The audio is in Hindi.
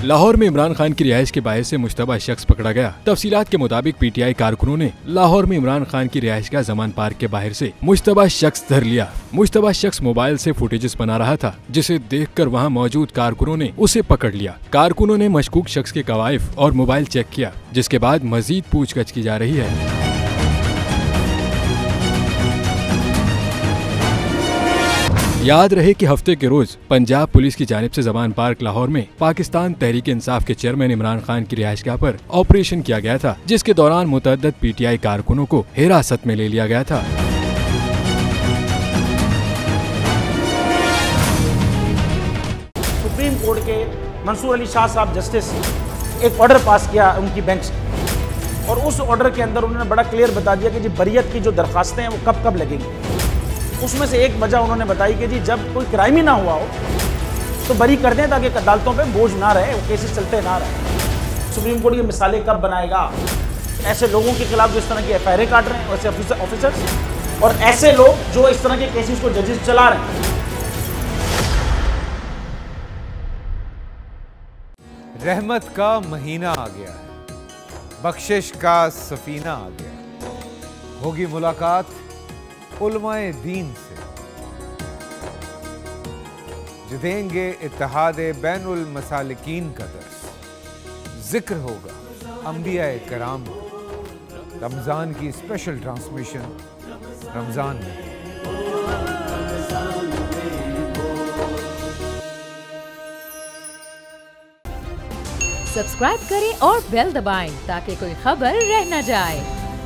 लाहौर में इमरान खान की रिहाइश के बायस से मुश्तबा शख्स पकड़ा गया। तफसीलात के मुताबिक पीटीआई कारकुनों ने लाहौर में इमरान खान की रिहाइशगाह जमान पार्क के बाहर से मुश्तबा शख्स धर लिया। मुश्तबा शख्स मोबाइल से फुटेजेस बना रहा था, जिसे देखकर वहां मौजूद कारकुनों ने उसे पकड़ लिया। कारकुनों ने मशकूक शख्स के कवायफ और मोबाइल चेक किया, जिसके बाद मजीद पूछताछ की जा रही है। याद रहे कि हफ्ते के रोज पंजाब पुलिस की जानिब से जमान पार्क लाहौर में पाकिस्तान तहरीक इंसाफ के चेयरमैन इमरान खान की रिहाइशगाह पर ऑपरेशन किया गया था, जिसके दौरान मुतअद्दिद पीटीआई कारकुनों को हिरासत में ले लिया गया था। सुप्रीम कोर्ट के मंसूर अली शाह साहब जस्टिस एक ऑर्डर पास किया उनकी बेंच से, और उस ऑर्डर के अंदर उन्होंने बड़ा क्लियर बता दिया कि जी बरियत की जो दरखास्तें हैं वो कब कब लगेंगी। उसमें से एक वजह उन्होंने बताई कि जी जब कोई क्राइम ही ना हुआ हो तो बरी कर दें, ताकि अदालतों पे बोझ ना रहे, वो केसेस चलते ना रहे। सुप्रीम कोर्ट की मिसालें कब बनाएगा ऐसे लोगों के खिलाफ जो इस तरह की एफआईआर काट रहे हैं, वैसे ऑफिसर्स, और ऐसे लोग जो इस तरह के केसेस को जजेस चला रहे हैं। रहमत का महीना आ गया है, बख्शिश का सफीना आ गया, होगी मुलाकात उलमाए दीन से, जो देंगे इत्तेहादे बैनुल मसालिकीन का दर्स। जिक्र होगा अंबियाए कराम का, रमजान की स्पेशल ट्रांसमिशन रमजान में। सब्सक्राइब करें और बेल दबाएं ताकि कोई खबर रह न जाए।